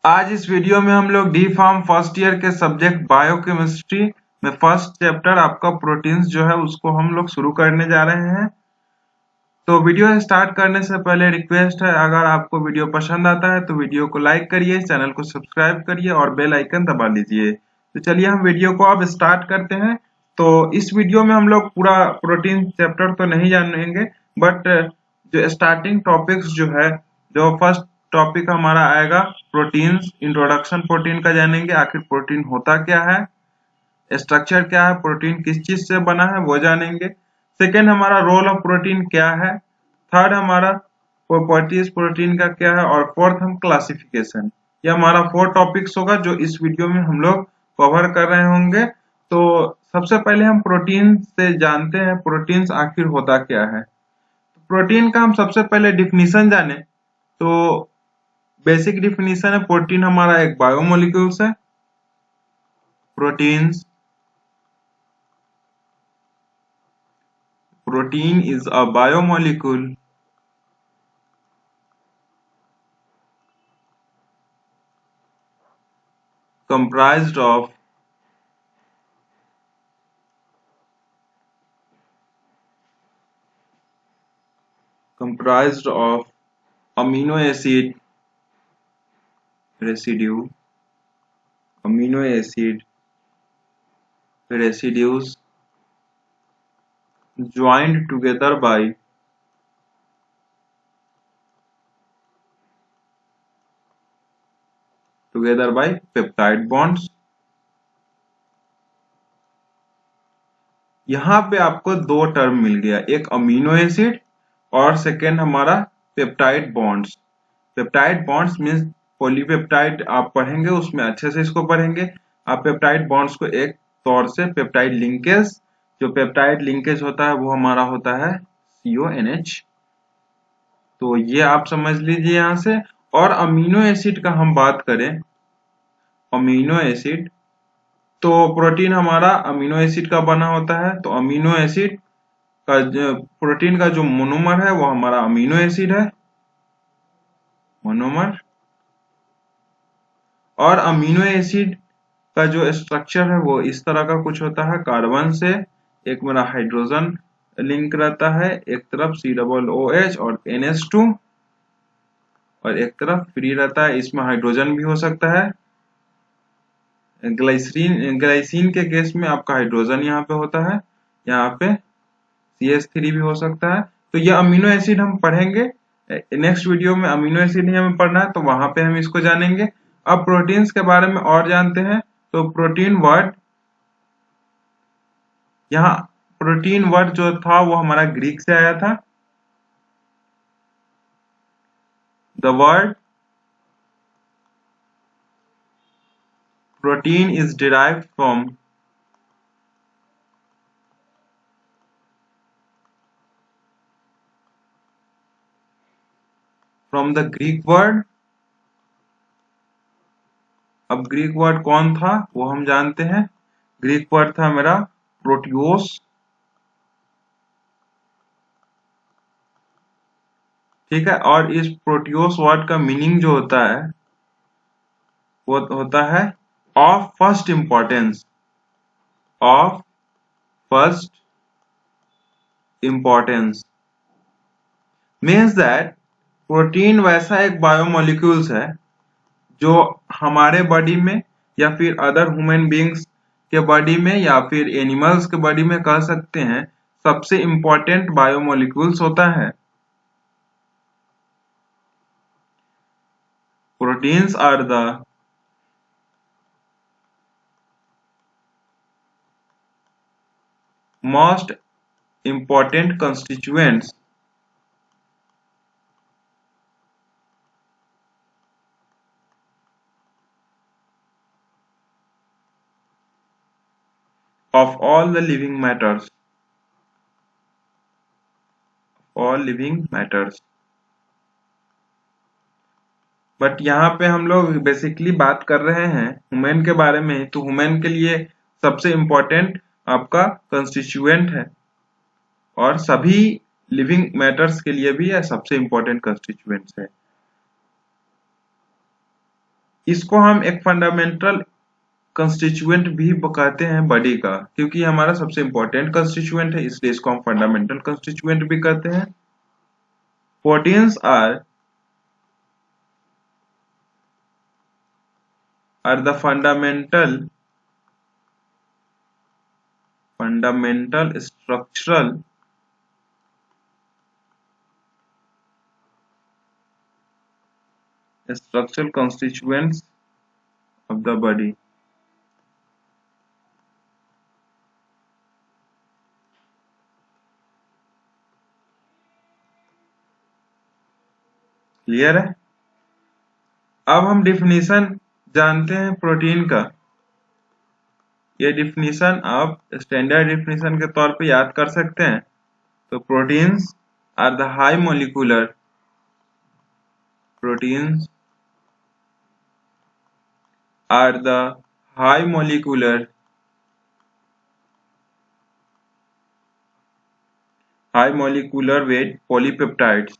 आज इस वीडियो में हम लोग डी फार्म फर्स्ट ईयर के सब्जेक्ट बायोकेमिस्ट्री में फर्स्ट चैप्टर आपका प्रोटीन्स जो है उसको हम लोग शुरू करने जा रहे हैं। तो वीडियो स्टार्ट करने से पहले रिक्वेस्ट है, अगर आपको वीडियो पसंद आता है तो वीडियो को लाइक करिए, चैनल को सब्सक्राइब करिए और बेल आइकन दबा लीजिए। तो चलिए हम वीडियो को अब स्टार्ट करते हैं। तो इस वीडियो में हम लोग पूरा प्रोटीन चैप्टर तो नहीं जानेंगे, बट जो स्टार्टिंग टॉपिक्स जो है, जो फर्स्ट टॉपिक हमारा आएगा प्रोटीन्स, इंट्रोडक्शन प्रोटीन का जानेंगे, आखिर प्रोटीन होता क्या है, स्ट्रक्चर क्या है, प्रोटीन किस चीज से बना है वो जानेंगे। सेकेंड हमारा रोल ऑफ प्रोटीन क्या है। थर्ड हमारा प्रॉपर्टीज प्रोटीन का क्या है, और फोर्थ हम क्लासिफिकेशन। ये हमारा 4 टॉपिक्स होगा जो इस वीडियो में हम लोग कवर कर रहे होंगे। तो सबसे पहले हम प्रोटीन से जानते हैं प्रोटीन्स आखिर होता क्या है। प्रोटीन का हम सबसे पहले डिफिनीशन जाने तो बेसिक डिफिनीशन है, प्रोटीन हमारा एक बायोमोलिक्यूल्स है। Protein is a biomolecule comprised of amino acid residue, amino acid residues joined together by peptide bonds। यहाँ पे आपको दो टर्म मिल गया, एक अमीनो एसिड और सेकेंड हमारा peptide bonds. Peptide bonds means polypeptide आप पढ़ेंगे, उसमें अच्छे से इसको पढ़ेंगे। आप पेप्टाइड बॉन्ड्स को एक तौर से पेप्टाइड लिंकेज, जो पेप्टाइड लिंकेज होता है वो हमारा होता है CONH। तो ये आप समझ लीजिए यहाँ से। और अमीनो एसिड का हम बात करें, अमीनो एसिड, तो प्रोटीन हमारा अमीनो एसिड का बना होता है। तो अमीनो एसिड का प्रोटीन का जो मोनोमर है वो हमारा अमीनो एसिड है, मोनोमर। और अमीनो एसिड का जो स्ट्रक्चर है वो इस तरह का कुछ होता है, कार्बन से एक मेरा हाइड्रोजन लिंक रहता है, एक तरफ COOH और NH2, और एक तरफ फ्री रहता है, इसमें हाइड्रोजन भी हो सकता है। ग्लाइसिन के केस में आपका हाइड्रोजन यहाँ पे होता है, यहाँ पे CH3 भी हो सकता है। तो ये अमीनो एसिड हम पढ़ेंगे नेक्स्ट वीडियो में। अमीनो एसिड ही हमें पढ़ना है तो वहां पे हम इसको जानेंगे। अब प्रोटीन्स के बारे में और जानते हैं। तो प्रोटीन वर्ड, यहाँ प्रोटीन वर्ड जो था वो हमारा ग्रीक से आया था। The word protein is derived from the Greek word. अब ग्रीक वर्ड कौन था वो हम जानते हैं। ग्रीक वर्ड था मेरा प्रोटियोस, ठीक है। और इस प्रोटियोस वर्ड का मीनिंग जो होता है वो होता है of first importance, of first importance. Means that protein वैसा एक बायोमोलिक्यूल्स है जो हमारे बॉडी में या फिर अदर ह्यूमन बींग्स के बॉडी में या फिर एनिमल्स के बॉडी में कह सकते हैं सबसे इंपॉर्टेंट बायोमोलिक्यूल्स होता है। Proteins are the most important constituents of all the living matters, all living matters। But यहाँ पे हम लोग बेसिकली बात कर रहे हैं ह्यूमन के बारे में, तो ह्यूमन के लिए सबसे इम्पोर्टेंट आपका कंस्टिट्यूएंट है, और सभी लिविंग मैटर्स के लिए भी यह सबसे इम्पोर्टेंट कंस्टिट्यूएंट्स है। इसको हम एक फंडामेंटल कंस्टिट्यूएंट भी कहते हैं बॉडी का, क्योंकि ये हमारा सबसे इंपॉर्टेंट कंस्टिट्यूएंट है, इसलिए इसको हम फंडामेंटल कंस्टिट्यूएंट भी कहते हैं। Proteins are the fundamental structural constituents of the body. Clear है? अब हम डिफिनीशन जानते हैं प्रोटीन का। ये डिफिनीशन आप स्टैंडर्ड डिफिनीशन के तौर पे याद कर सकते हैं। तो proteins are the high molecular proteins are the high molecular weight polypeptides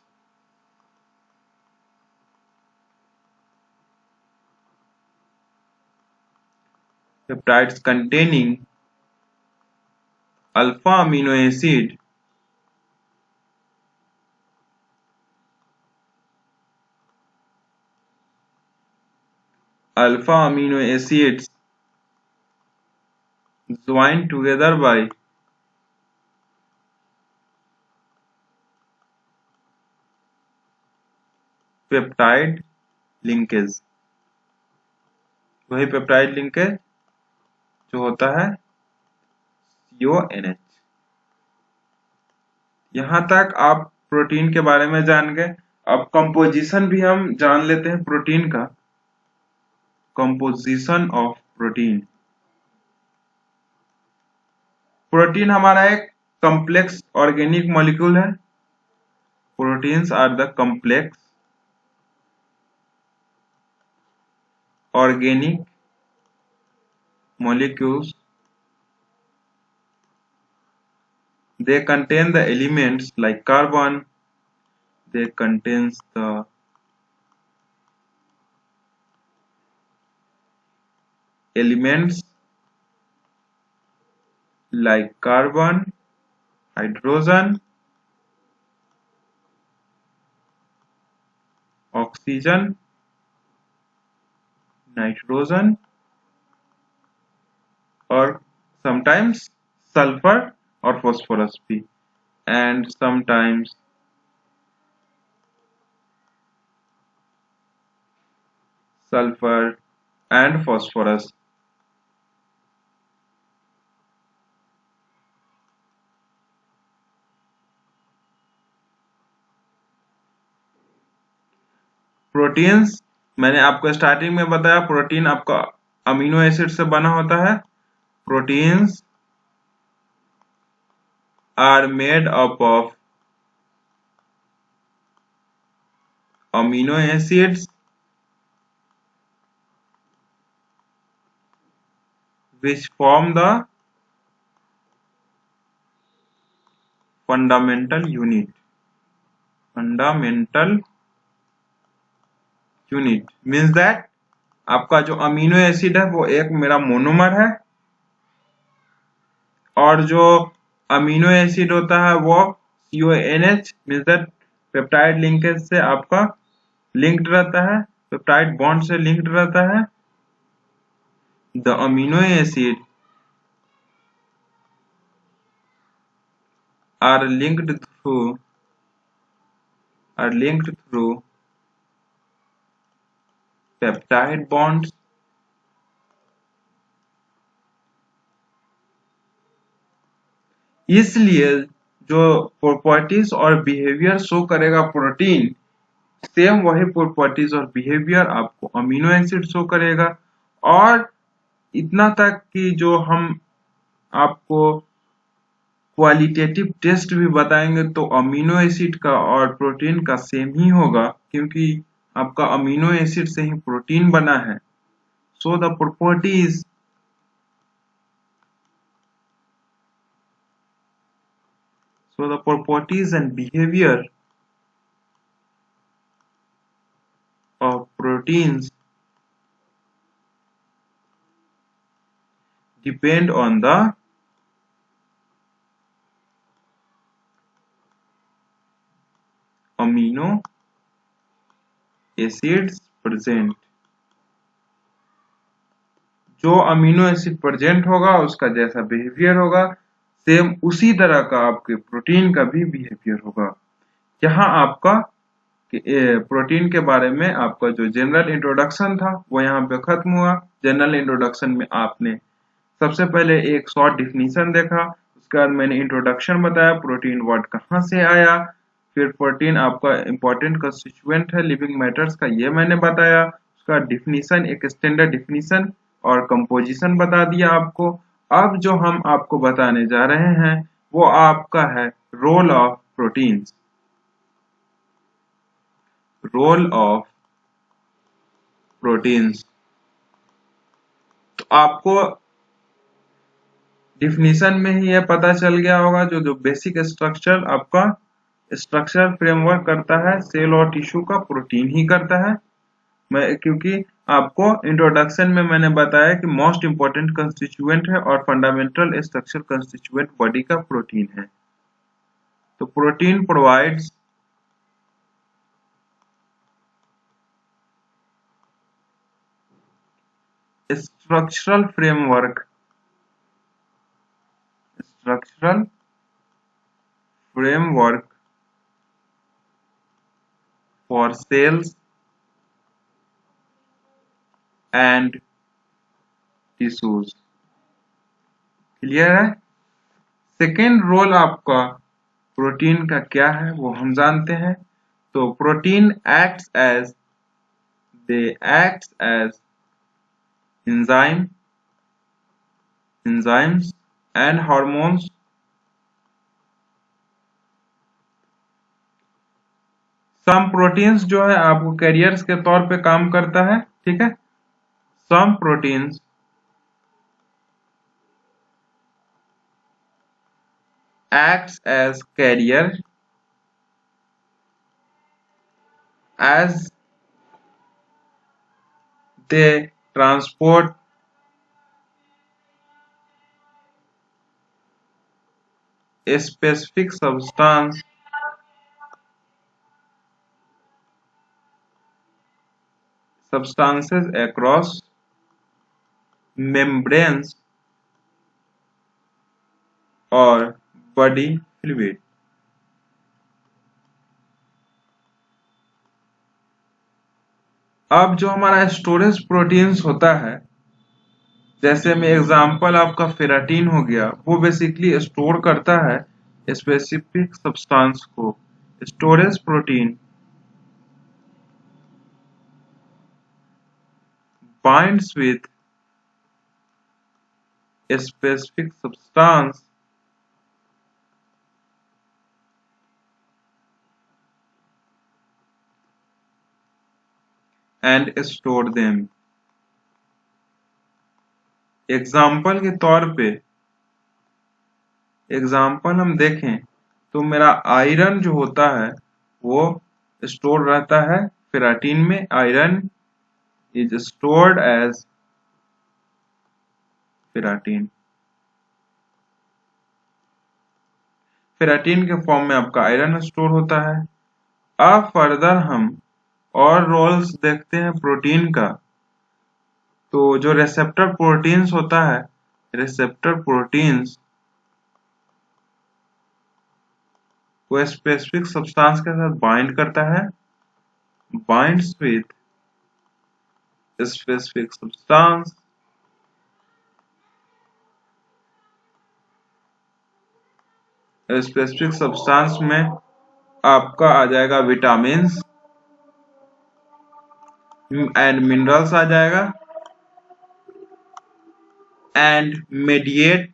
containing alpha amino acid acids joined together by peptide linkage. वही पेप्टाइड लिंकेज जो होता है CONH। यहां तक आप प्रोटीन के बारे में जान गए। अब कंपोजिशन भी हम जान लेते हैं प्रोटीन का। Composition of protein. प्रोटीन हमारा एक कॉम्प्लेक्स ऑर्गेनिक मॉलिक्यूल है। Proteins are the complex organic molecules. They contain the elements like carbon. They contains the elements like carbon, hydrogen, oxygen, nitrogen, or sometimes sulfur or phosphorus भी, and sometimes sulfur and phosphorus. Proteins मैंने आपको starting में बताया, protein आपका amino acid से बना होता है। Proteins are made up of amino acids which form the fundamental unit means that आपका जो अमीनो एसिड है वो एक मेरा मोनोमर है, और जो अमीनो एसिड होता है वो CONH means that peptide linkage से आपका लिंक्ड रहता है, पेप्टाइड बॉन्ड से लिंक्ड रहता है। The amino acid are linked through peptide bonds इसलिए जो प्रॉपर्टीज और बिहेवियर शो करेगा प्रोटीन, सेम वही प्रॉपर्टीज और बिहेवियर आपको अमीनो एसिड शो करेगा। और इतना तक कि जो हम आपको क्वालिटेटिव टेस्ट भी बताएंगे तो अमीनो एसिड का और प्रोटीन का सेम ही होगा, क्योंकि आपका अमीनो एसिड से ही प्रोटीन बना है। So the properties and behavior of proteins depend on the amino acids present। जो अमीनो एसिड प्रेजेंट होगा उसका जैसा बिहेवियर होगा, सेम उसी तरह का आपके प्रोटीन का भी बिहेवियर होगा। यहाँ आपका प्रोटीन के बारे में आपका जो जनरल इंट्रोडक्शन था वो यहाँ पे खत्म हुआ। जनरल इंट्रोडक्शन में आपने सबसे पहले एक शॉर्ट डिफिनीशन देखा, उसके बाद मैंने इंट्रोडक्शन बताया, प्रोटीन वर्ड कहाँ से आया, फिर प्रोटीन आपका इंपॉर्टेंट कंस्टिट्यूएंट है लिविंग मैटर्स का, ये मैंने बताया। उसका डिफिनीशन, एक स्टैंडर्ड डिफिनीशन और कंपोजिशन बता दिया आपको। अब जो हम आपको बताने जा रहे हैं वो आपका है role of proteins. Role of proteins, तो आपको डिफिनीशन में ही यह पता चल गया होगा जो बेसिक स्ट्रक्चर आपका स्ट्रक्चर फ्रेमवर्क करता है सेल और टिश्यू का, प्रोटीन ही करता है। क्योंकि आपको इंट्रोडक्शन में मैंने बताया कि मोस्ट इंपोर्टेंट कंस्टिट्यूएंट है और फंडामेंटल स्ट्रक्चर कंस्टिट्यूएंट बॉडी का प्रोटीन है। तो protein provides structural framework for cells and tissues। Clear है? सेकेंड रोल आपका प्रोटीन का क्या है वो हम जानते हैं। तो protein acts as enzymes and hormones। Some proteins जो है आपको कैरियर्स के तौर पे काम करता है, ठीक है। Some proteins acts as carrier as they transport a specific substances across membranes और body fluid। अब जो हमारा स्टोरेज प्रोटीन्स होता है, जैसे में एग्जांपल आपका फेराटीन हो गया, वो बेसिकली स्टोर करता है स्पेसिफिक सब्सटेंस को। Storage protein binds with a specific substance and store them। Example के तौर पे एग्जाम्पल हम देखें तो मेरा आयरन जो होता है वो स्टोर रहता है फेराटीन में। Iron is stored as ferritin. Ferritin के फॉर्म में आपका आयरन स्टोर होता है। अब फर्दर हम और रोल्स देखते हैं प्रोटीन का। तो जो रिसेप्टर प्रोटीन्स होता है, रिसेप्टर प्रोटीन्स को स्पेसिफिक सब्सटेंस के साथ बाइंड करता है, binds with specific substance specific substance में आपका आ जाएगा विटामिन्स एंड मिनरल्स आ जाएगा and mediate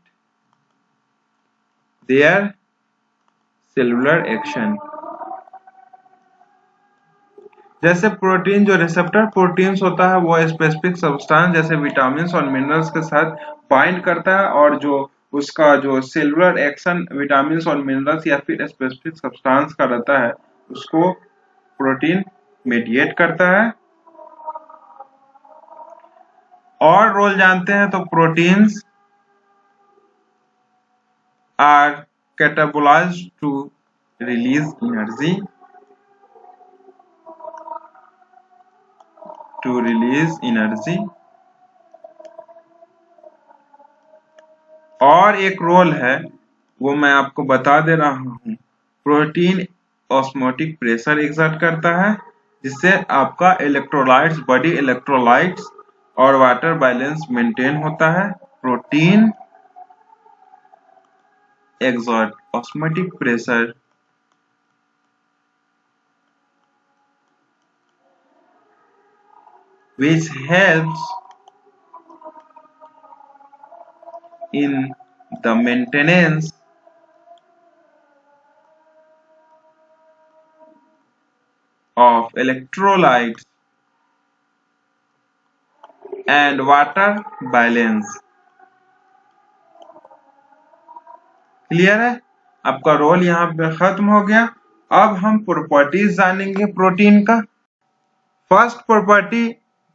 their cellular action। जैसे प्रोटीन जो रिसेप्टर प्रोटीन्स होता है वो स्पेसिफिक सब्सटेंस जैसे विटामिन्स और मिनरल्स के साथ बाइंड करता है, और जो उसका जो सेलुलर एक्शन विटामिन्स और मिनरल्स या फिर स्पेसिफिक सब्सटेंस का रहता है उसको प्रोटीन मेडिएट करता है। और रोल जानते हैं तो proteins are catabolized to release energy और एक रोल है वो मैं आपको बता दे रहा हूँ। प्रोटीन ऑस्मोटिक प्रेशर एक्सर्ट करता है जिससे आपका इलेक्ट्रोलाइट्स बॉडी इलेक्ट्रोलाइट्स और वाटर बैलेंस मेंटेन होता है। Protein exert osmotic pressure which helps in the maintenance of electrolytes and water balance। Clear है? आपका रोल यहाँ पे खत्म हो गया। अब हम प्रॉपर्टीज जानेंगे प्रोटीन का। फर्स्ट प्रॉपर्टी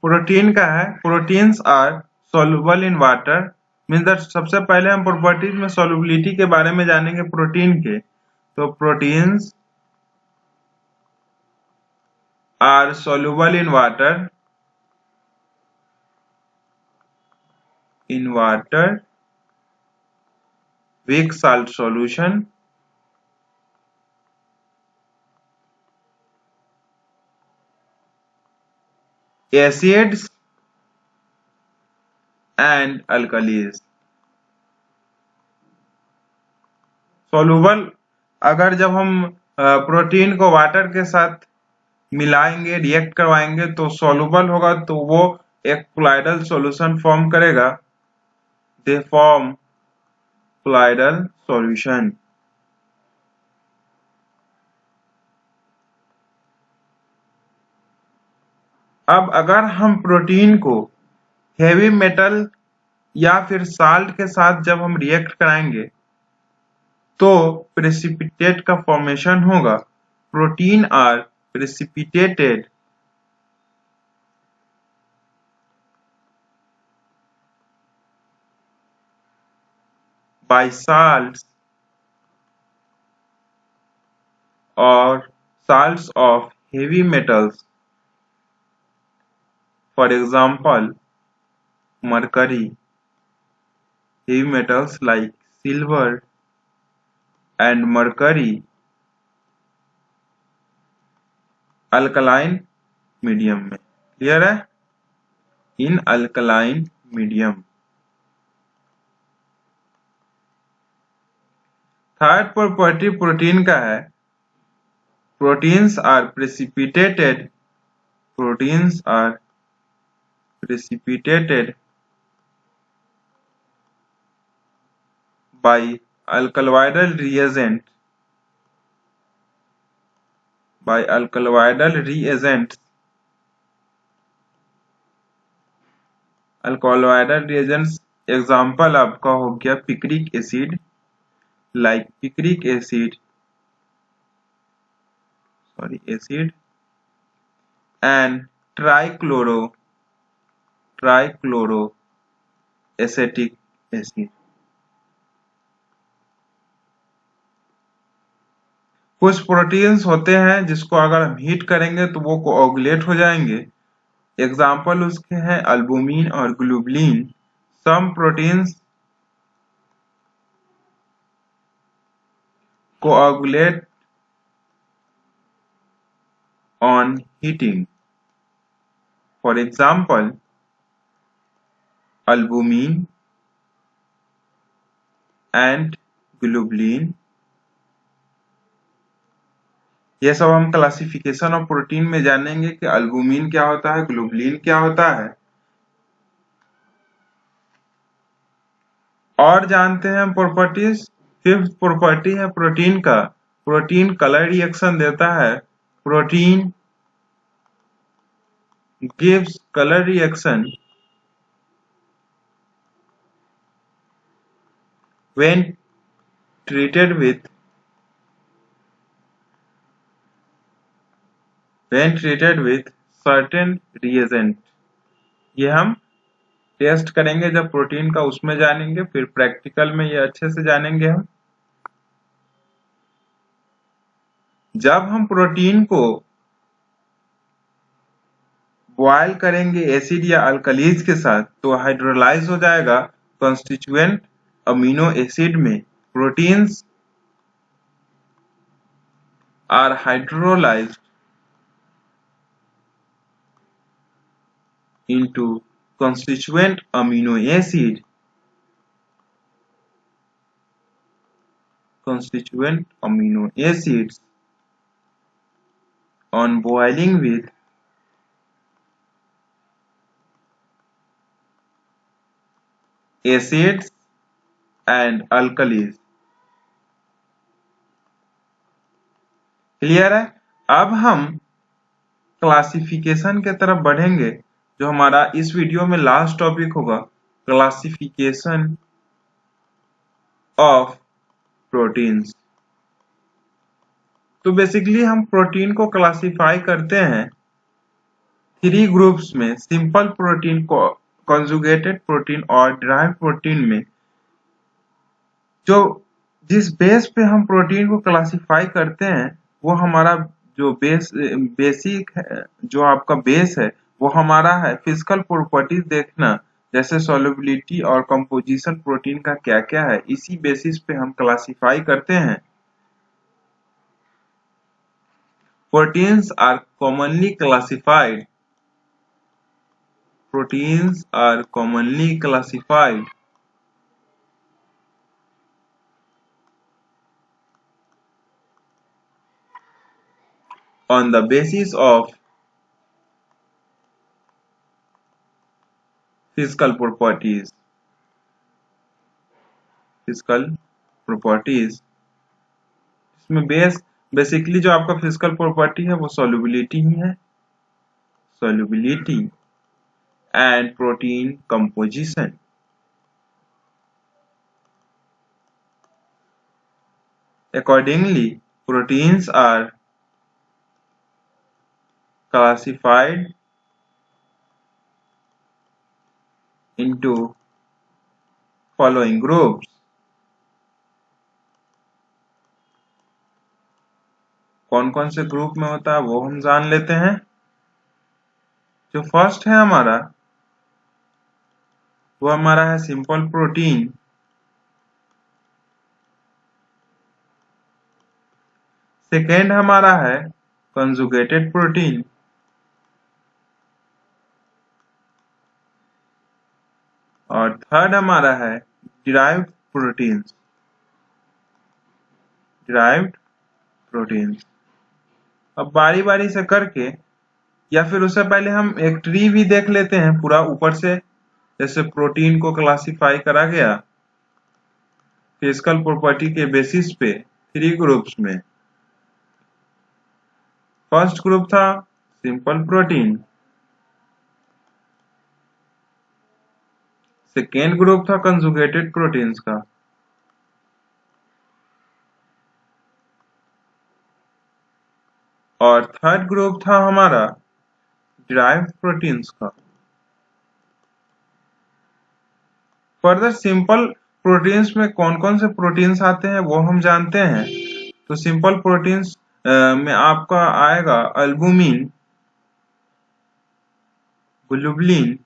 प्रोटीन का है proteins are soluble in water. Means that सबसे पहले हम प्रॉपर्टीज में सॉल्युबिलिटी के बारे में जानेंगे प्रोटीन के। तो proteins are soluble in water weak salt solution acids and alkalis। Soluble अगर जब हम प्रोटीन को वाटर के साथ मिलाएंगे रिएक्ट करवाएंगे तो सॉल्युबल होगा तो वो एक कोलाइडल सॉल्यूशन फॉर्म करेगा। They form colloidal solution. अब अगर हम प्रोटीन को हेवी मेटल या फिर साल्ट के साथ जब हम रिएक्ट कराएंगे तो प्रेसिपिटेट का फॉर्मेशन होगा। Protein are precipitated by salts or salts of heavy metals, for example mercury, heavy metals like silver and mercury, alkaline medium में। क्लियर है? In alkaline medium. Third property protein का है proteins are precipitated by alkyl reagents example आपका हो गया picric acid like picric acid and trichloroacetic acid। कुछ प्रोटीन्स होते हैं जिसको अगर हम हीट करेंगे तो वो कोऑगुलेट हो जाएंगे। एग्जाम्पल उसके हैं अल्बुमिन और globulin. Some proteins coagulate on heating, for example albumin and globulin। ये सब हम क्लासिफिकेशन ऑफ प्रोटीन में जानेंगे कि अल्बुमिन क्या होता है, ग्लोबुलिन क्या होता है। और जानते हैं हम प्रॉपर्टीज। फिफ्थ प्रॉपर्टी है प्रोटीन का प्रोटीन कलर रिएक्शन देता है। Protein gives colour reaction when treated with certain reagent। ये हम टेस्ट करेंगे जब प्रोटीन का उसमें जानेंगे, फिर प्रैक्टिकल में ये अच्छे से जानेंगे हम। जब हम प्रोटीन को बॉयल करेंगे एसिड या अल्कलीज के साथ तो हाइड्रोलाइज हो जाएगा कॉन्स्टिट्यूएंट अमीनो एसिड में। Proteins are hydrolysed into constituent amino acids on boiling with acids and alkalis। Clear है? अब हम क्लासिफिकेशन के तरफ बढ़ेंगे, जो हमारा इस वीडियो में लास्ट टॉपिक होगा, क्लासिफिकेशन ऑफ प्रोटीन्स। तो बेसिकली हम प्रोटीन को क्लासिफाई करते हैं 3 ग्रुप्स में, सिंपल प्रोटीन, कंजुगेटेड प्रोटीन और डिराइव्ड प्रोटीन में। जो जिस बेस पे हम प्रोटीन को क्लासिफाई करते हैं वो हमारा जो बेसिक है, जो आपका बेस है वो हमारा है फिजिकल प्रॉपर्टीज देखना, जैसे सॉल्युबिलिटी और कंपोजिशन प्रोटीन का क्या क्या है, इसी बेसिस पे हम क्लासिफाई करते हैं। Proteins are commonly classified on the basis of physical properties। इसमें बेसिकली जो आपका फिजिकल प्रॉपर्टी है वो सॉल्युबिलिटी ही है, solubility and protein composition. Accordingly, proteins are classified into following groups। कौन कौन से ग्रुप में होता है वो हम जान लेते हैं। जो फर्स्ट है हमारा वो हमारा है सिंपल प्रोटीन। सेकेंड हमारा है कंजुगेटेड प्रोटीन। और थर्ड हमारा है डिराइव्ड प्रोटीन्स। अब बारी बारी से करके, या फिर उससे पहले हम एक ट्री भी देख लेते हैं पूरा ऊपर से। जैसे प्रोटीन को क्लासिफाई करा गया फिजिकल प्रॉपर्टी के बेसिस पे 3 ग्रुप्स में। फर्स्ट ग्रुप था सिंपल प्रोटीन, सेकेंड ग्रुप था कंजुगेटेड प्रोटीन्स का, और थर्ड ग्रुप था हमारा डिराइव्ड प्रोटीन्स का। फर्दर सिंपल प्रोटीन्स में कौन कौन से प्रोटीन्स आते हैं वो हम जानते हैं। तो सिंपल प्रोटीन्स में आपका आएगा अल्बुमिन, ग्लोबुलिन,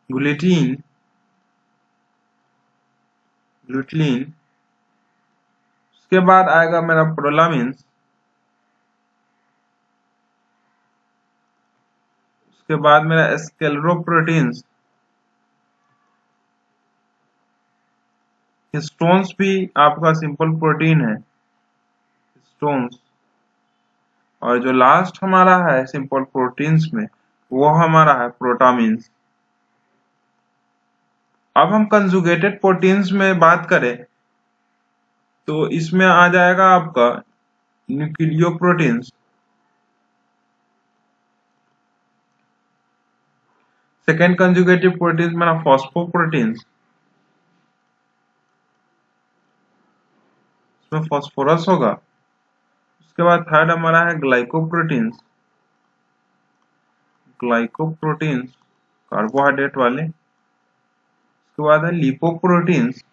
ग्लूटीन, उसके बाद आएगा मेरा प्रोलामिन्स, उसके बाद मेरा स्क्लेरोप्रोटीन्स, हिस्टोन्स भी आपका सिंपल प्रोटीन है, हिस्टोन्स। और जो लास्ट हमारा है सिंपल प्रोटीन्स में वो हमारा है प्रोटामिन्स। अब हम कंजुगेटेड प्रोटीन्स में बात करें तो इसमें आ जाएगा आपका न्यूक्लियोप्रोटीन्स, सेकेंड कंजुगेटिव प्रोटीन्स मेरा फॉस्फोप्रोटीन्स, इसमें फॉस्फोरस होगा। उसके बाद थर्ड हमारा है ग्लाइकोप्रोटीन्स, कार्बोहाइड्रेट वाले। उसके बाद है लिपोप्रोटीन्स,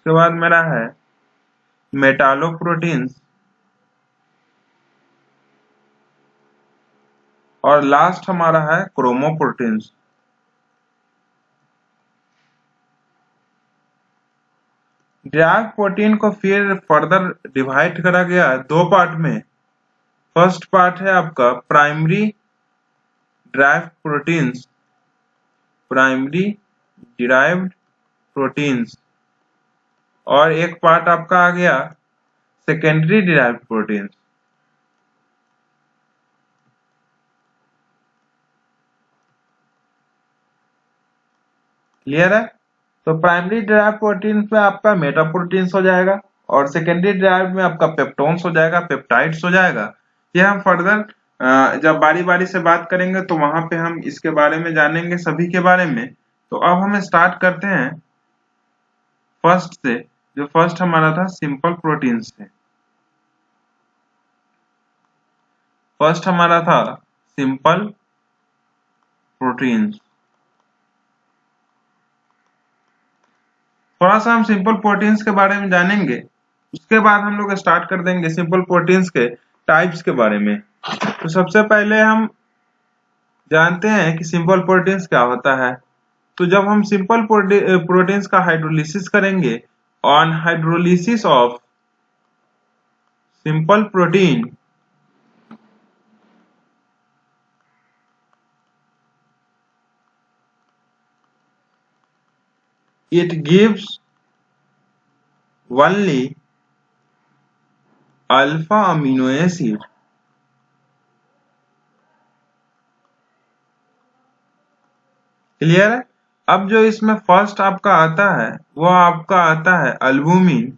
उसके बाद मेरा है मेटालोप्रोटीन्स, और लास्ट हमारा है क्रोमोप्रोटीन्स। डिराइव्ड प्रोटीन को फिर फर्दर डिवाइड करा गया है दो पार्ट में। फर्स्ट पार्ट है आपका primary derived proteins, primary derived proteins, और एक पार्ट आपका आ गया सेकेंडरी डिराइव्ड प्रोटीन्स। क्लियर है? तो प्राइमरी डिराइव्ड प्रोटीन्स में आपका मेटाप्रोटीन्स हो जाएगा, और सेकेंडरी डिराइव्ड में आपका पेप्टोन्स हो जाएगा, पेप्टाइड्स हो जाएगा। ये हम फर्दर जब बारी बारी से बात करेंगे तो वहां पे हम इसके बारे में जानेंगे, सभी के बारे में। तो अब हम स्टार्ट करते हैं फर्स्ट से। जो फर्स्ट हमारा था सिंपल प्रोटीन्स से। फर्स्ट हमारा था सिंपल प्रोटीन्स। थोड़ा सा हम सिंपल प्रोटीन्स के बारे में जानेंगे, उसके बाद हम लोग स्टार्ट कर देंगे सिंपल प्रोटीन्स के टाइप्स के बारे में। तो सबसे पहले हम जानते हैं कि सिंपल प्रोटीन्स क्या होता है। तो जब हम सिंपल प्रोटीन्स का हाइड्रोलिसिस करेंगे, on hydrolysis of simple protein, it gives only alpha amino acid। Clear है? अब जो इसमें फर्स्ट आपका आता है वो आपका आता है अल्बुमिन।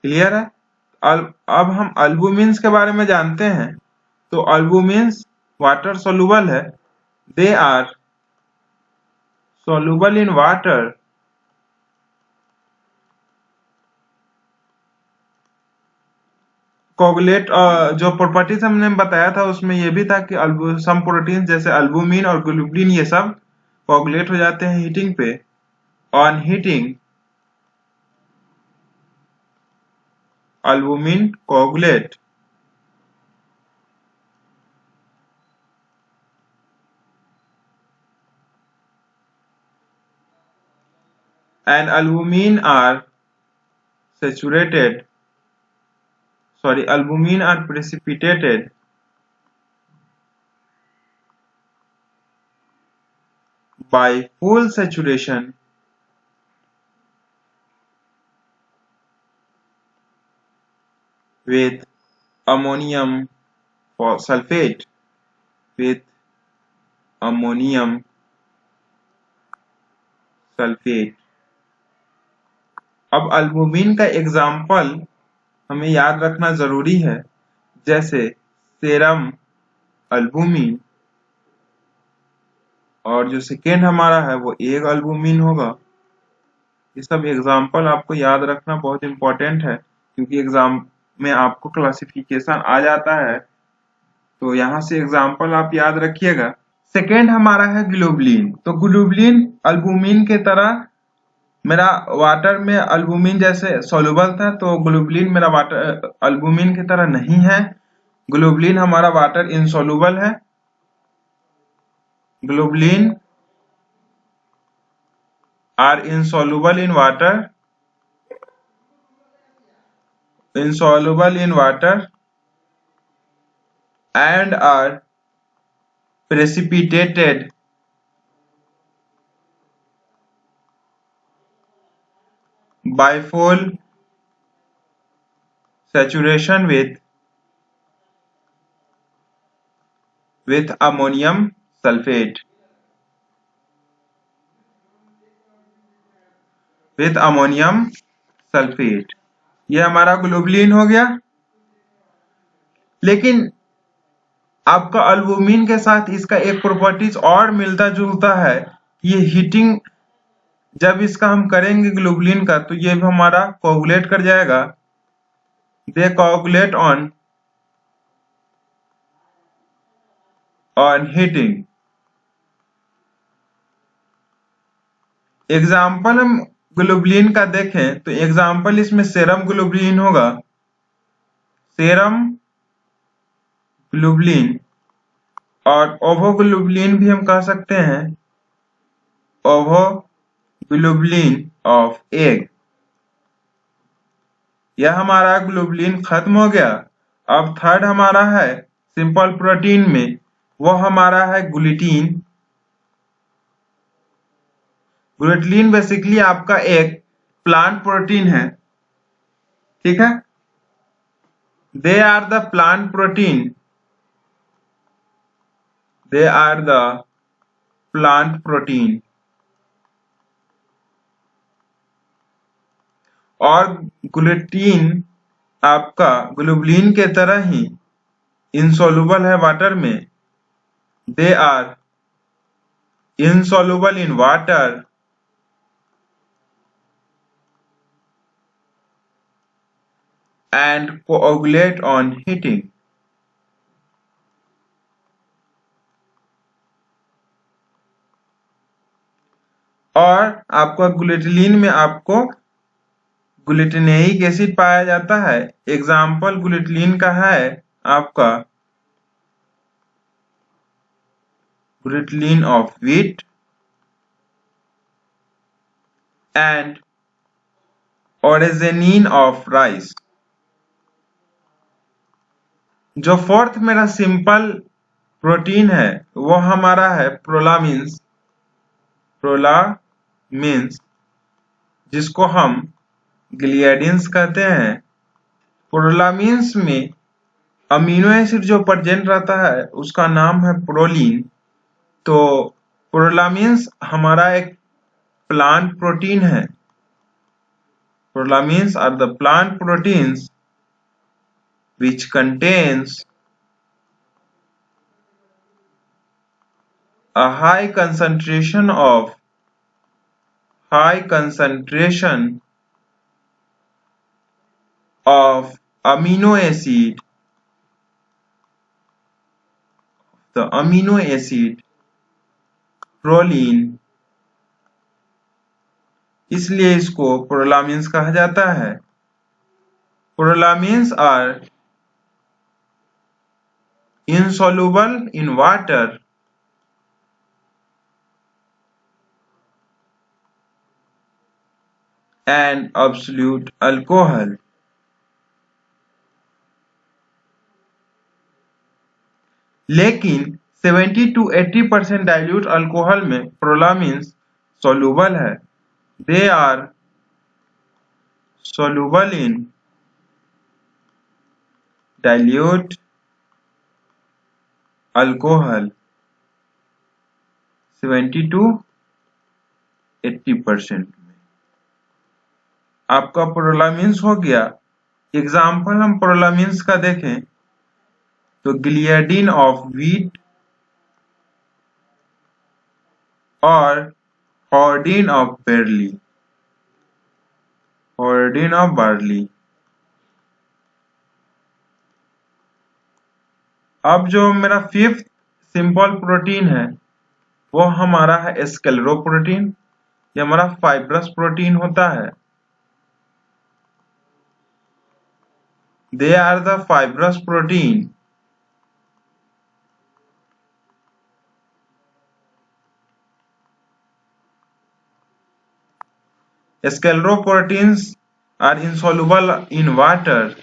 क्लियर है? अब हम अल्बुमिन्स के बारे में जानते हैं। तो अल्बुमिन्स वाटर सोल्यूबल है, they are soluble in water, coagulate. जो प्रॉपर्टीज हमने बताया था उसमें ये भी था कि सम प्रोटीन जैसे अल्बुमिन और ग्लोबुलिन ये सब कोगुलेट हो जाते हैं हीटिंग पे। On heating albumin coagulate and albumin are precipitated by full saturation with ammonium sulfate, with ammonium sulfate। अब अल्बुमिन का एग्जाम्पल हमें याद रखना जरूरी है, जैसे सेरम अल्बुमिन, और जो सेकेंड हमारा है वो एग अल्बुमिन होगा। ये सब एग्जाम्पल आपको याद रखना बहुत इंपॉर्टेंट है, क्योंकि एग्जाम में आपको क्लासिफिकेशन आ जाता है, तो यहाँ से एग्जाम्पल आप याद रखिएगा। सेकेंड हमारा है ग्लोबुलिन। तो ग्लोबुलिन अल्बुमिन के तरह मेरा वाटर में अल्बुमिन जैसे सोल्यूबल था, तो ग्लोबुलिन मेरा वाटर अल्बुमिन की तरह नहीं है। ग्लोबुलिन हमारा वाटर इनसोल्यूबल है। Globulin are insoluble in water, and are precipitated by full saturation with ammonium sulfate, ये हमारा ग्लोबुलिन हो गया। लेकिन आपका अल्बुमिन के साथ इसका एक प्रॉपर्टीज और मिलता जुलता है, ये हीटिंग जब इसका हम करेंगे ग्लोबुलिन का, तो ये भी हमारा कोगुलेट कर जाएगा। दे कोगुलेट ऑन हीटिंग। एग्जाम्पल हम ग्लोबुलिन का देखें तो एग्जाम्पल इसमें सेरम ग्लोबुलिन होगा, सेरम ग्लोबुलिन, और ओवोग्लोबुलिन भी हम कह सकते हैं, ओवोग्लोबुलिन ऑफ एग। यह हमारा ग्लोबुलिन खत्म हो गया। अब थर्ड हमारा है सिंपल प्रोटीन में, वो हमारा है ग्लूटीन। ग्लूटीन बेसिकली आपका एक प्लांट प्रोटीन है, ठीक है। They are the plant protein, they are the plant protein. और ग्लूटीन आपका ग्लोबुलिन के तरह ही इनसॉल्युबल है वाटर में। दे आर insoluble in water and coagulate on heating. और आपको ग्लूटिलिन में आपको ग्लूटिनेइक एसिड पाया जाता है। एग्जाम्पल ग्लूटिलिन का है आपका glutelin of wheat and oryzenin of rice. जो फोर्थ मेरा सिंपल प्रोटीन है वो हमारा है प्रोलामिन्स, प्रोलामिन्स जिसको हम ग्लियाडिन्स कहते हैं। प्रोलामिन्स में अमीनो एसिड जो प्रेजेंट रहता है उसका नाम है प्रोलीन। तो प्रोलामिन्स हमारा एक प्लांट प्रोटीन है। Prolamins are the plant proteins which contains a high concentration of amino acid, the amino acid proline, इसलिए इसको प्रोलामिन्स कहा जाता है। Prolamins are insoluble in water and absolute alcohol। लेकिन 70 to 80% डाइल्यूट अल्कोहल में प्रोलामिन्स सोल्यूबल है। They are soluble in dilute alcohol 70 to 80% में। आपका प्रोलामिन्स हो गया। एग्जाम्पल हम प्रोलामिन्स का देखें तो ग्लियाडिन ऑफ व्हीट और हॉर्डिन ऑफ बार्ली, हॉर्डिन ऑफ बार्ली। अब जो मेरा फिफ्थ सिंपल प्रोटीन है वो हमारा है स्क्लेरो प्रोटीन। ये हमारा फाइब्रस प्रोटीन होता है। They are the fibrous protein Scleroproteins are insoluble in water.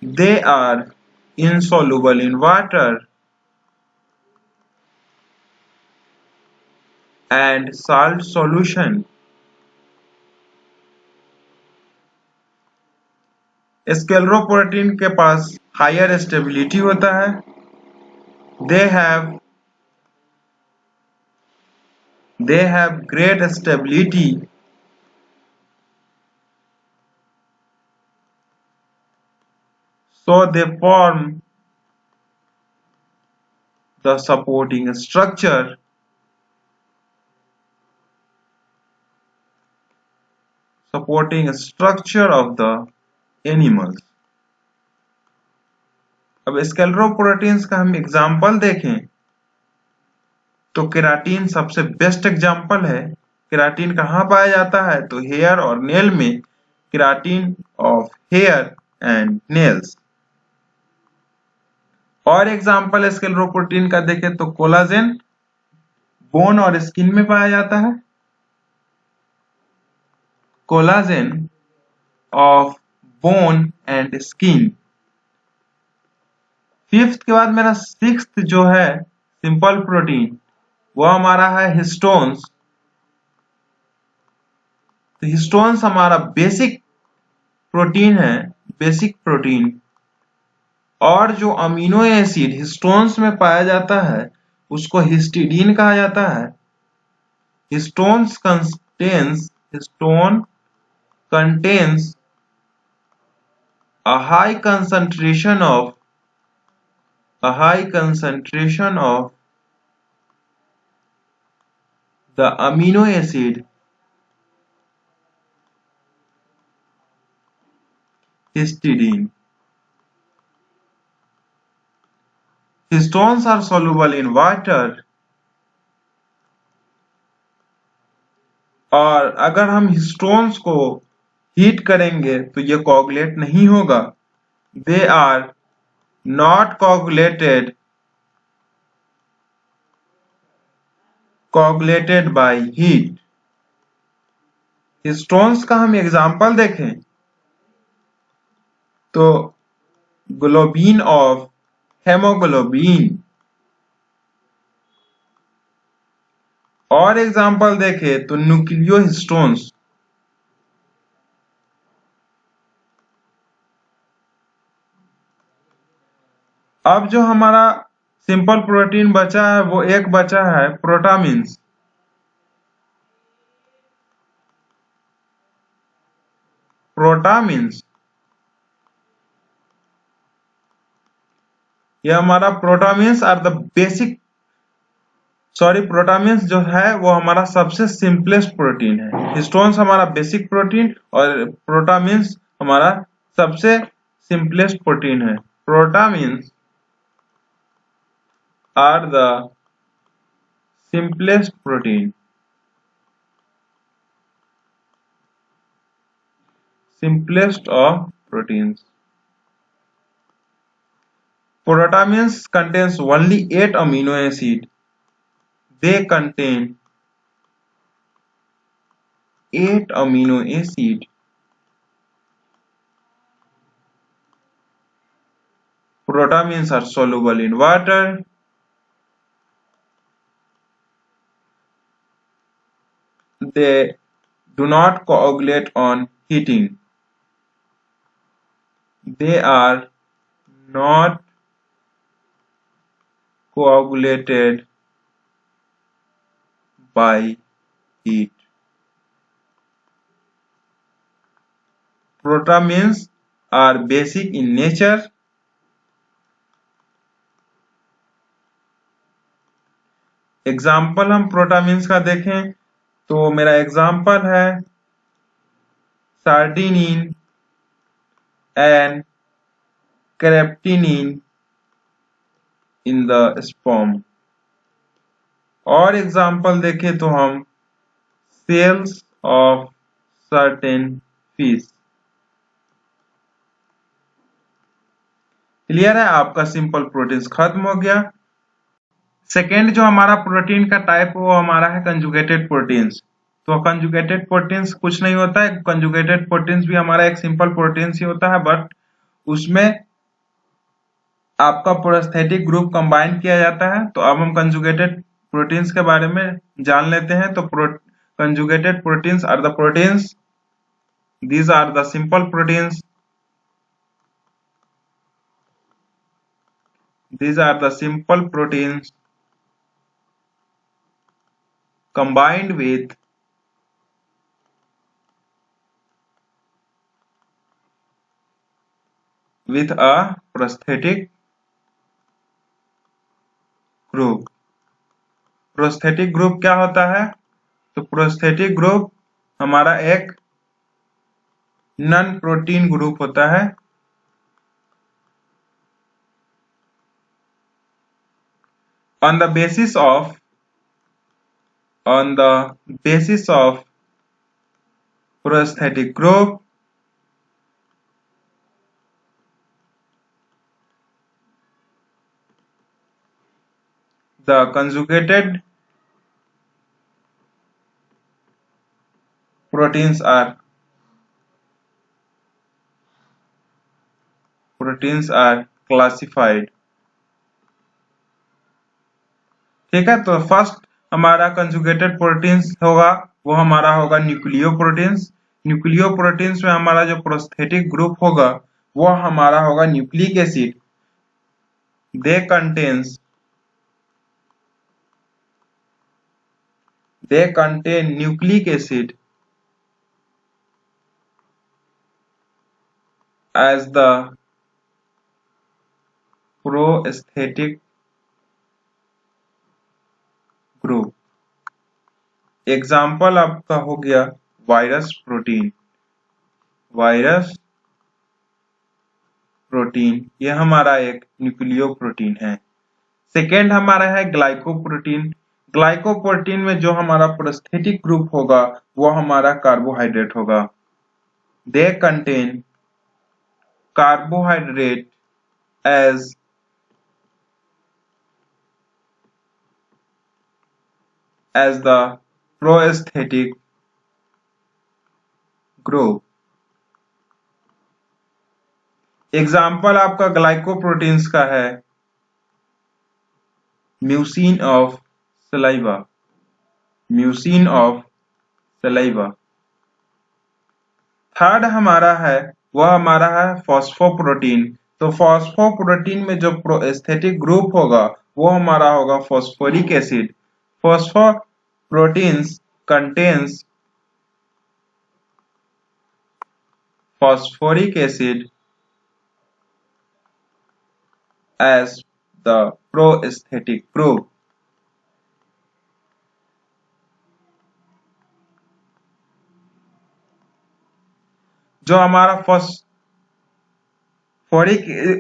They are insoluble in water and salt solution. Scleroprotein के पास हायर स्टेबिलिटी होता है। They have great stability so they form the supporting structure of the animals। अब स्क्लेरोप्रोटीन्स का हम example देखें तो keratin सबसे best example है। केराटिन कहाँ पाया जाता है? तो हेयर और नेल में, keratin of hair and nails. और एग्जाम्पल स्क्लेरोप्रोटीन का देखें तो कोलाजेन बोन और स्किन में पाया जाता है, collagen of bone and skin. Fifth के बाद मेरा सिक्स्थ जो है सिंपल प्रोटीन, वो हमारा है हिस्टोन्स। तो हिस्टोन्स हमारा बेसिक प्रोटीन है, बेसिक प्रोटीन। और जो अमीनो एसिड हिस्टोन्स में पाया जाता है उसको हिस्टिडीन कहा जाता है। Histone contains a high concentration of the amino acid histidine. Histones are soluble in water, और अगर हम हिस्टोन्स को हीट करेंगे तो ये कोगुलेट नहीं होगा। They are not coagulated by heat. Histones का हम एग्जाम्पल देखें तो ग्लोबिन ऑफ हेमोग्लोबिन। और एग्जाम्पल देखें तो न्यूक्लियोहिस्टोन्स। अब जो हमारा सिंपल प्रोटीन बचा है वो एक बचा है प्रोटामिन्स। प्रोटामिन्स ये हमारा protamines are the basic protamines जो है वो हमारा सबसे सिंपलेस्ट प्रोटीन है। हिस्टोन्स हमारा बेसिक प्रोटीन और प्रोटामिन्स हमारा सबसे सिंपलेस्ट प्रोटीन है। Protamines are the simplest protein, simplest of proteins. Protamins contains only 8 amino acid. They contain 8 amino acid. Protamins are soluble in water. They do not coagulate on heating. They are not coagulated by heat. Protamins are basic in nature. Example हम protamines का देखें तो मेरा example है sardinine and क्रेप्टिनिन in the sperm. और example देखें तो हम cells of certain fish. Clear है? आपका सिंपल प्रोटीन्स खत्म हो गया। सेकेंड जो हमारा प्रोटीन का टाइप वो हमारा है कंजुगेटेड प्रोटीन्स। तो कंजुगेटेड प्रोटीन्स कुछ नहीं होता है, कंजुगेटेड प्रोटीन्स भी हमारा एक सिंपल प्रोटीन्स ही होता है, बट उसमें आपका प्रोस्थेटिक ग्रुप कंबाइन किया जाता है। तो अब हम कंजुगेटेड प्रोटीन्स के बारे में जान लेते हैं। तो conjugated proteins are the proteins, these are the simple proteins, these are the simple proteins combined with a prosthetic group। Prosthetic group क्या होता है? तो प्रोस्थेटिक ग्रुप हमारा एक नॉन प्रोटीन ग्रुप होता है। On the basis of on the basis of prosthetic group, the conjugated proteins are classified. ठीक है, तो फर्स्ट हमारा कंजुगेटेड प्रोटीन्स होगा, वो हमारा होगा न्यूक्लियोप्रोटीन्स। न्यूक्लियोप्रोटीन्स में हमारा जो प्रोस्थेटिक ग्रुप होगा वो हमारा होगा nucleic acid. They contain nucleic acid as the prosthetic group। Example आपका हो गया वायरस प्रोटीन, ये हमारा एक न्यूक्लियोप्रोटीन है। सेकेंड हमारा है ग्लाइकोप्रोटीन में जो हमारा प्रोस्थेटिक ग्रुप होगा वो हमारा कार्बोहाइड्रेट होगा। They contain carbohydrate as the prosthetic group। Example आपका ग्लाइकोप्रोटीन्स का है म्यूसिन ऑफ सलाइवा। थर्ड हमारा है फॉस्फोप्रोटीन। तो फॉस्फोप्रोटीन में जो प्रोस्थेटिक ग्रुप होगा वो हमारा होगा phosphoric acid. Phosphoroproteins contains phosphoric acid as the prosthetic group। जो हमारा फॉस्फोरिक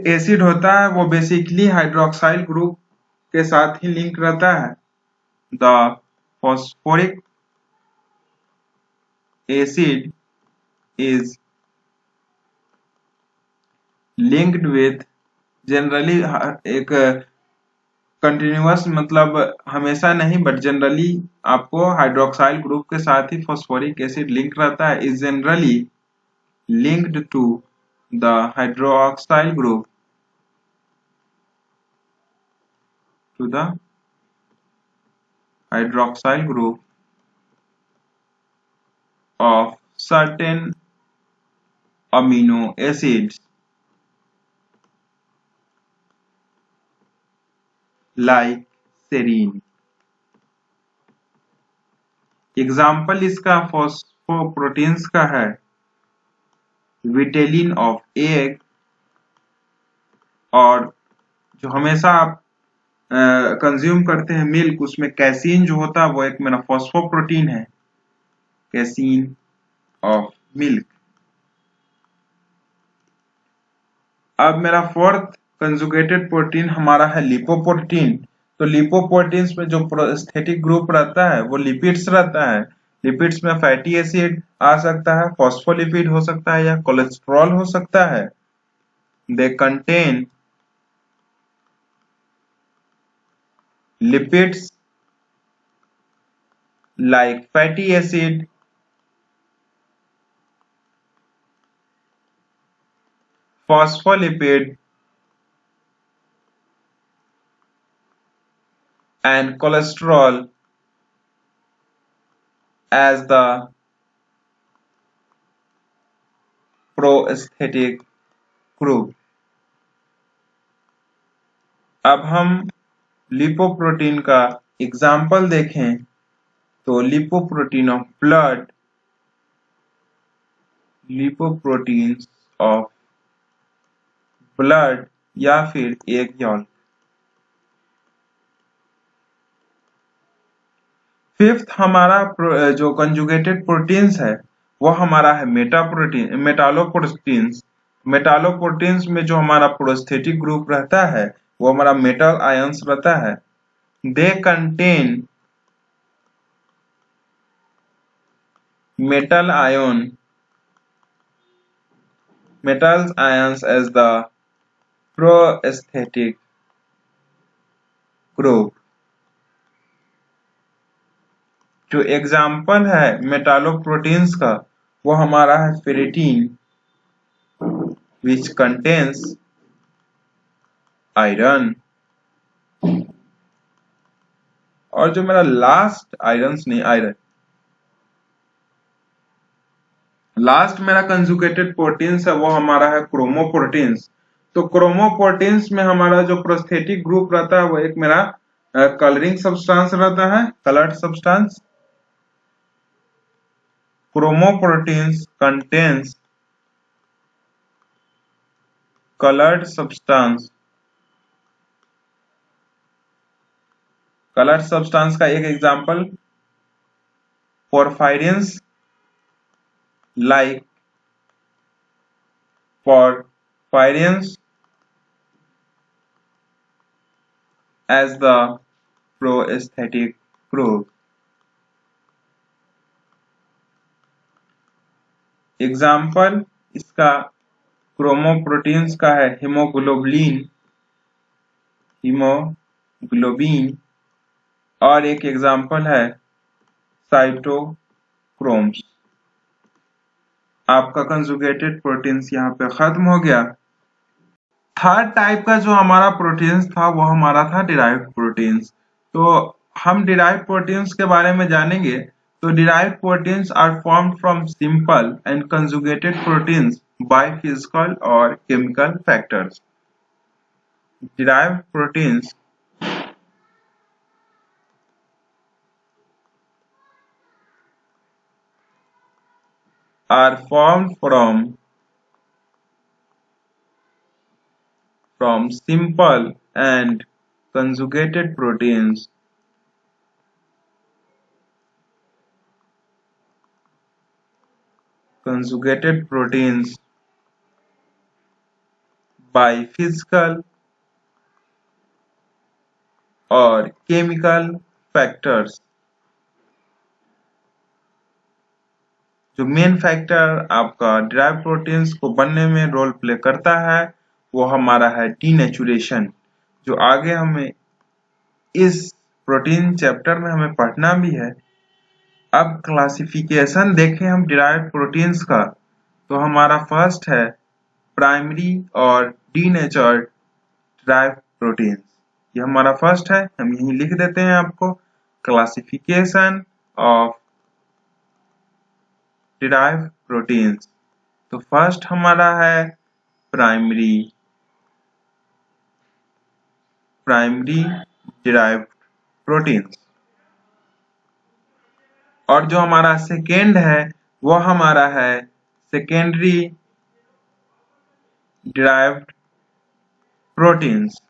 एसिड होता है वो बेसिकली हाइड्रोक्साइल ग्रुप के साथ ही लिंक रहता है। The phosphoric acid is linked with generally एक कंटिन्यूअस मतलब हमेशा नहीं बट जनरली आपको हाइड्रोक्साइल ग्रुप के साथ ही फॉस्फोरिक एसिड लिंक रहता है। Is generally linked to the hydroxyl group of certain amino acids like serine। Example इसका फॉस्फोप्रोटीन्स का है विटेलिन ऑफ एग, और जो हमेशा आप कंज्यूम करते हैं मिल्क, उसमें कैसीन जो होता है वो एक मेरा फॉस्फोप्रोटीन है, कैसीन ऑफ मिल्क। अब मेरा फोर्थ कंजुगेटेड प्रोटीन हमारा है लिपोप्रोटीन। तो लिपोप्रोटीन्स में जो प्रोस्थेटिक ग्रुप रहता है वो लिपिड्स रहता है। लिपिड्स में फैटी एसिड आ सकता है, फॉस्फोलिपिड हो सकता है या कोलेस्ट्रॉल हो सकता है। They contain lipids like fatty acid, phospholipid and cholesterol as the prosthetic group। अब हम लिपोप्रोटीन का एग्जाम्पल देखें तो lipoprotein of blood, lipoproteins of blood या फिर एग यॉल्क। फिफ्थ हमारा जो कंजुगेटेड प्रोटीन्स है वो हमारा है मेटालोप्रोटीन्स। मेटालोप्रोटीन्स में जो हमारा प्रोस्थेटिक ग्रुप रहता है वो हमारा मेटल आयंस रहता है। They contain metals ions as the prosthetic group। जो एग्जाम्पल है मेटालोप्रोटीन्स का वो हमारा है फेरेटिन which contains आयरन। और जो मेरा लास्ट मेरा कंजुगेटेड प्रोटीन्स है वो हमारा है क्रोमोप्रोटीन्स। तो क्रोमोप्रोटीन्स में हमारा जो प्रोस्थेटिक ग्रुप रहता है वो एक मेरा कलरिंग सब्सटेंस रहता है, coloured substance. Chromoproteins contains colored substance। Coloured substance का एक example porphyrins, like porphyrins as the prosthetic group। Example इसका क्रोमोप्रोटीन्स का है हीमोग्लोबिन और एक एग्जाम्पल है साइटोक्रोम्स। आपका कंजुगेटेड प्रोटीन्स यहाँ पे खत्म हो गया। थर्ड टाइप का जो हमारा प्रोटीन्स था वो हमारा था डिराइव्ड प्रोटीन्स। तो हम डिराइव्ड प्रोटीन्स के बारे में जानेंगे। तो derived proteins are formed from simple and conjugated proteins by physical और chemical factors. Derived proteins are formed from simple and conjugated proteins by physical और chemical factors। जो मेन फैक्टर आपका डिराइव्ड प्रोटीन्स को बनने में रोल प्ले करता है वो हमारा है डीनेचुरेशन, जो आगे हमें इस प्रोटीन चैप्टर में हमें पढ़ना भी है। अब क्लासिफिकेशन देखें हम डिराइव्ड प्रोटीन्स का, तो हमारा फर्स्ट है प्राइमरी और डीनेचर्ड डिराइव्ड प्रोटीन्स। ये हमारा फर्स्ट है, हम यहीं लिख देते हैं आपको क्लासिफिकेशन ऑफ डिराइव्ड प्रोटीन्स। तो फर्स्ट हमारा है प्राइमरी डिराइव्ड प्रोटीन्स। और जो हमारा सेकेंड है वो हमारा है सेकेंडरी डिराइव्ड प्रोटीन्स।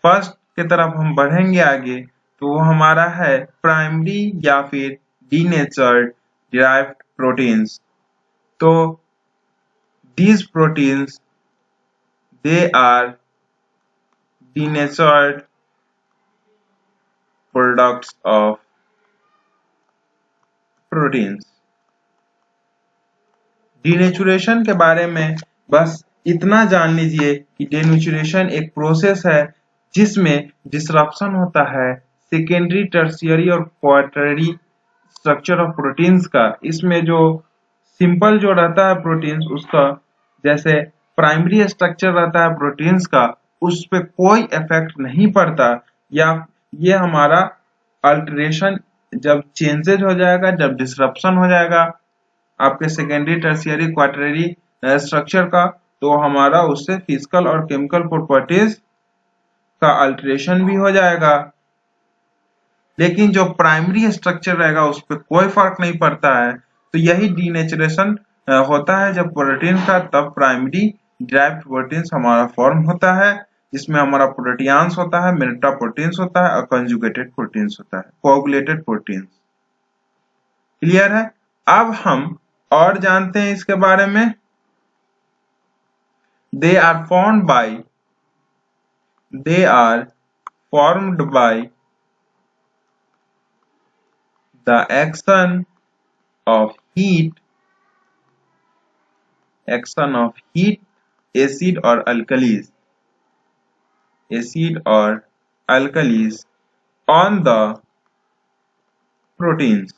फर्स्ट की तरफ हम बढ़ेंगे आगे तो वो हमारा है प्राइमरी या फिर डीनेचर्ड डिराइव्ड प्रोटीन्स। तो these proteins they are denatured products of proteins। Denaturation के बारे में बस इतना जान लीजिए कि डीनेचुरेशन एक प्रोसेस है जिसमें डिसरप्शन होता है सेकेंडरी, टर्शियरी और क्वाटरनरी स्ट्रक्चर ऑफ प्रोटीन्स का। इसमें जो सिंपल जो रहता है प्रोटीन्स उसका, जैसे प्राइमरी स्ट्रक्चर रहता है प्रोटीन्स का, उस पे कोई इफेक्ट नहीं पड़ता, या ये हमारा अल्टरेशन जब चेंजेज हो जाएगा, जब डिसरप्शन हो जाएगा आपके सेकेंडरी, टर्शियरी, क्वाटरनरी स्ट्रक्चर का, तो हमारा उससे फिजिकल और केमिकल प्रॉपर्टीज का अल्टरेशन भी हो जाएगा। लेकिन जो प्राइमरी स्ट्रक्चर रहेगा उस पर कोई फर्क नहीं पड़ता है। तो यही डीनेचुरेशन होता है जब प्रोटीन का, तब प्राइमरी डिराइव्ड प्रोटीन्स हमारा फॉर्म होता है, जिसमें हमारा प्रोटियांस होता है, मेटा प्रोटीन्स होता है और कंजुगेटेड प्रोटीन्स होता है, कोगुलेटेड प्रोटीन्स। क्लियर है? अब हम और जानते हैं इसके बारे में। दे are formed by the action of heat, action of heat, acid or alkalis, on the proteins.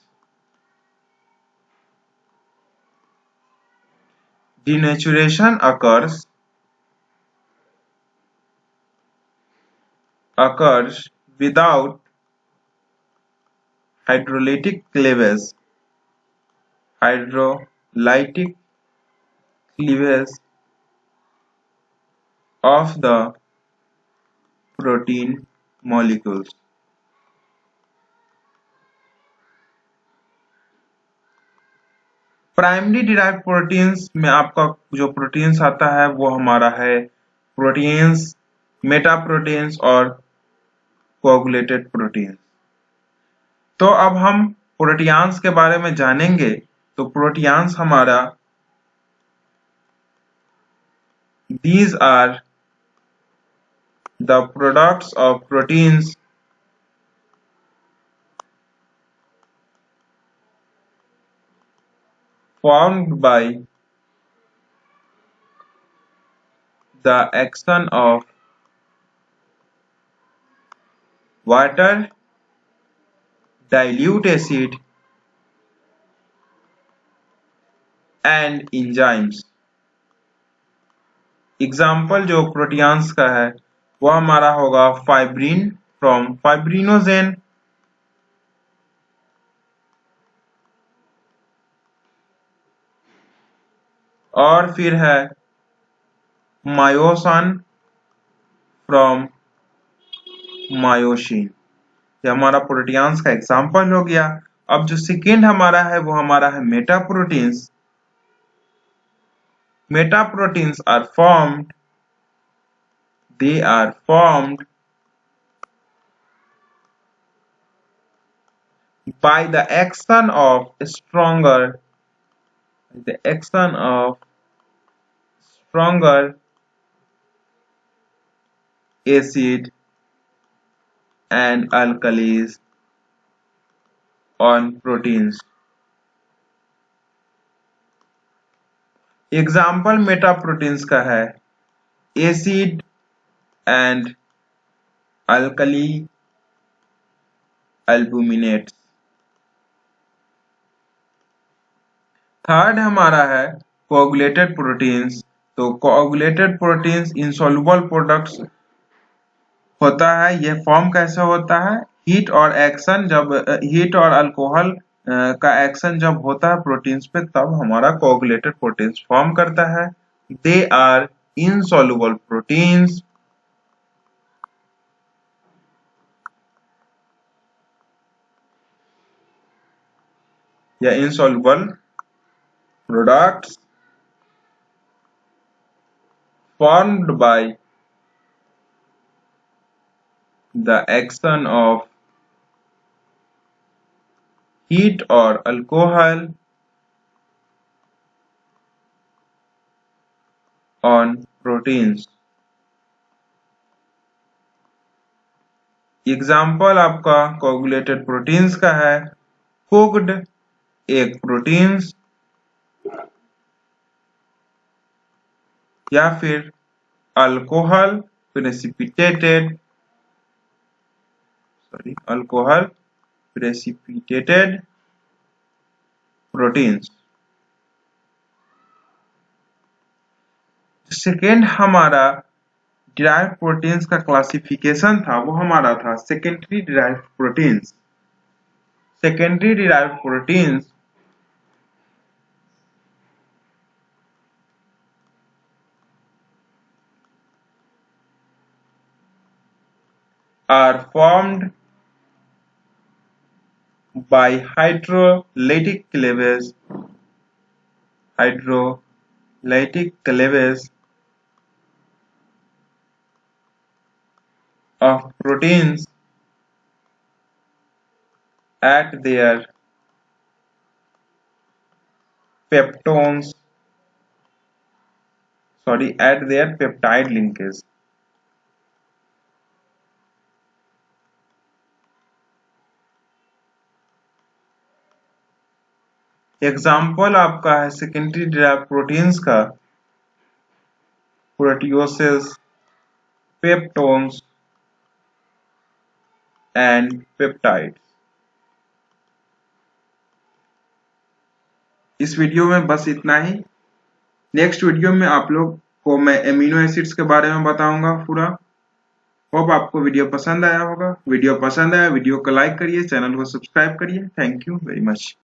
Denaturation occurs without hydrolytic cleavage. Hydrolytic cleavage of the protein molecules. Primary derived proteins में आपका जो प्रोटीन्स आता है वो हमारा है proteins, meta proteins और coagulated proteins. तो अब हम प्रोटियान्स के बारे में जानेंगे। तो प्रोटियान्स हमारा these are the products of proteins formed by the action of water, dilute acid and enzymes। Example जो प्रोटियान्स का है वो हमारा होगा फाइब्रिन फ्रॉम फाइब्रिनोजेन, और फिर है मायोसिन फ्रॉम मायोसिन। ये हमारा प्रोटियान्स का एग्जाम्पल हो गया। अब जो सेकेंड हमारा है वो हमारा है meta proteins. Meta proteins are formed, they are formed by the action of stronger acid and alkalis on proteins। Example Meta proteins का है एसिड एंड अल्कली एल्बुमिनेट्स। थर्ड हमारा है कोगुलेटेड प्रोटीन्स। तो कोगुलेटेड प्रोटीन्स इनसॉल्युबल प्रोडक्ट्स होता है। यह form कैसे होता है? हीट और एक्शन, जब हीट और अल्कोहल का एक्शन जब होता है प्रोटीन्स पे तब हमारा कोगुलेटेड प्रोटीन्स फॉर्म करता है। दे आर इनसॉल्युबल प्रोटीन्स या insoluble products formed by the action of heat or alcohol on proteins। Example आपका कोगुलेटेड प्रोटीन्स का है कुक्ड एग प्रोटीन्स या फिर अल्कोहल प्रेसिपिटेटेड प्रोटीन्स। सेकेंड हमारा डिराइव्ड प्रोटीन्स का क्लासिफिकेशन था वो हमारा था secondary derived proteins. Secondary derived proteins are formed by hydrolytic cleavage of proteins at their peptide linkage। Example आपका है सेकेंडरी डिराइव्ड प्रोटीन्स का प्रोटियोसिस, पेप्टोन्स एंड पेप्टाइड। इस वीडियो में बस इतना ही। नेक्स्ट वीडियो में आप लोग को मैं एमिनो एसिड्स के बारे में बताऊंगा पूरा। होप आपको वीडियो पसंद आया होगा। वीडियो पसंद आया वीडियो को लाइक करिए, चैनल को सब्सक्राइब करिए। Thank you very much.